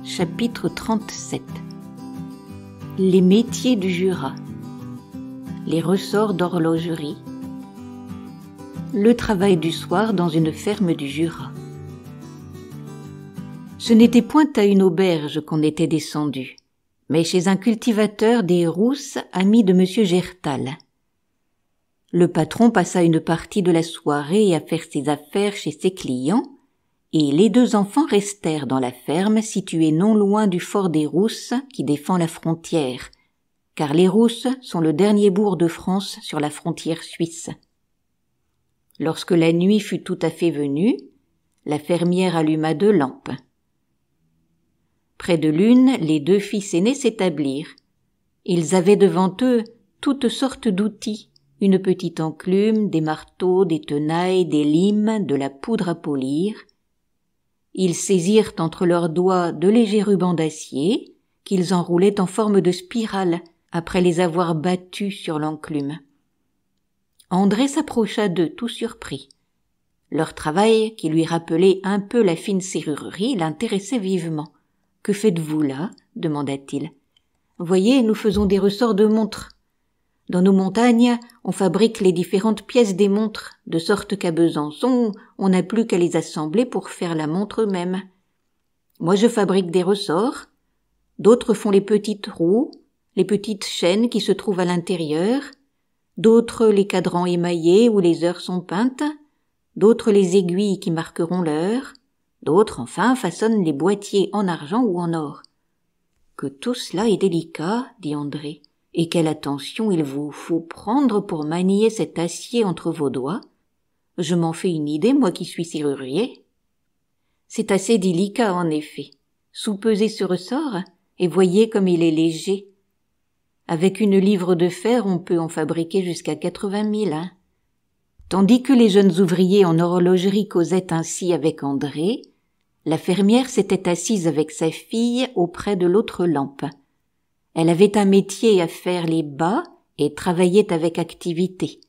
Chapitre 37. Les métiers du Jura. Les ressorts d'horlogerie. Le travail du soir dans une ferme du Jura. Ce n'était point à une auberge qu'on était descendu, mais chez un cultivateur des Rousses, ami de M. Gertal. Le patron passa une partie de la soirée à faire ses affaires chez ses clients, et les deux enfants restèrent dans la ferme située non loin du fort des Rousses qui défend la frontière, car les Rousses sont le dernier bourg de France sur la frontière suisse. Lorsque la nuit fut tout à fait venue, la fermière alluma 2 lampes. Près de l'une, les 2 fils aînés s'établirent. Ils avaient devant eux toutes sortes d'outils, une petite enclume, des marteaux, des tenailles, des limes, de la poudre à polir. Ils saisirent entre leurs doigts 2 légers rubans d'acier qu'ils enroulaient en forme de spirale après les avoir battus sur l'enclume. André s'approcha d'eux tout surpris. Leur travail, qui lui rappelait un peu la fine serrurerie, l'intéressait vivement. « Que faites-vous là ?» demanda-t-il. « Voyez, nous faisons des ressorts de montres. Dans nos montagnes, on fabrique les différentes pièces des montres, de sorte qu'à Besançon, on n'a plus qu'à les assembler pour faire la montre eux-mêmes. Moi, je fabrique des ressorts. D'autres font les petites roues, les petites chaînes qui se trouvent à l'intérieur. D'autres les cadrans émaillés où les heures sont peintes. D'autres les aiguilles qui marqueront l'heure. D'autres, enfin, façonnent les boîtiers en argent ou en or. »« Que tout cela est délicat, » dit André. « Et quelle attention il vous faut prendre pour manier cet acier entre vos doigts. Je m'en fais une idée, moi qui suis serrurier. » C'est assez délicat, en effet. Soupesez ce ressort et voyez comme il est léger. Avec une livre de fer, on peut en fabriquer jusqu'à 80 000. Tandis que les jeunes ouvriers en horlogerie causaient ainsi avec André, la fermière s'était assise avec sa fille auprès de l'autre lampe. Elle avait un métier à faire les bas et travaillait avec activité.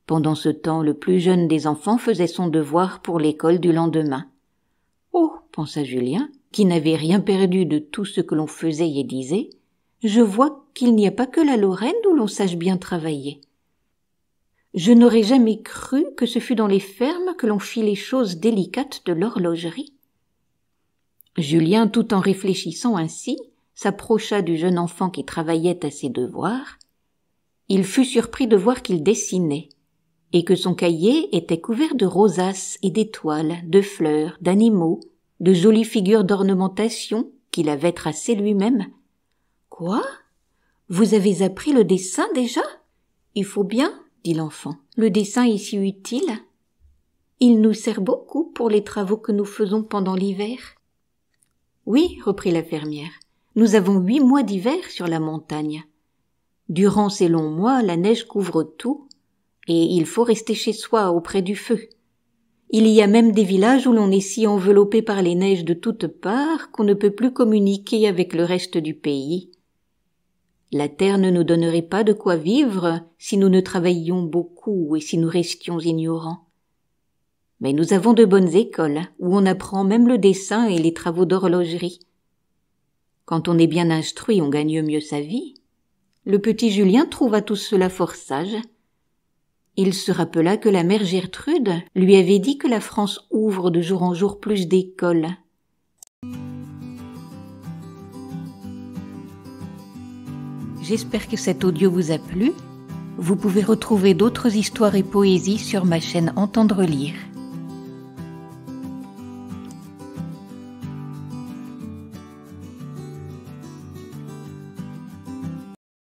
Pendant ce temps, le plus jeune des enfants faisait son devoir pour l'école du lendemain. « Oh !» pensa Julien, qui n'avait rien perdu de tout ce que l'on faisait et disait, « je vois qu'il n'y a pas que la Lorraine où l'on sache bien travailler. Je n'aurais jamais cru que ce fût dans les fermes que l'on fit les choses délicates de l'horlogerie. » Julien, tout en réfléchissant ainsi, s'approcha du jeune enfant qui travaillait à ses devoirs. Il fut surpris de voir qu'il dessinait, et que son cahier était couvert de rosaces et d'étoiles, de fleurs, d'animaux, de jolies figures d'ornementation qu'il avait tracées lui-même. « Quoi ? Vous avez appris le dessin déjà ? Il faut bien, dit l'enfant. Le dessin est si utile. Il nous sert beaucoup pour les travaux que nous faisons pendant l'hiver. » Oui, reprit la fermière. Nous avons 8 mois d'hiver sur la montagne. Durant ces longs mois, la neige couvre tout, et il faut rester chez soi auprès du feu. Il y a même des villages où l'on est si enveloppé par les neiges de toutes parts qu'on ne peut plus communiquer avec le reste du pays. La terre ne nous donnerait pas de quoi vivre si nous ne travaillions beaucoup et si nous restions ignorants. Mais nous avons de bonnes écoles où on apprend même le dessin et les travaux d'horlogerie. Quand on est bien instruit, on gagne mieux sa vie. Le petit Julien trouva tout cela fort sage. Il se rappela que la mère Gertrude lui avait dit que la France ouvre de jour en jour plus d'écoles. J'espère que cet audio vous a plu. Vous pouvez retrouver d'autres histoires et poésies sur ma chaîne Entendre lire.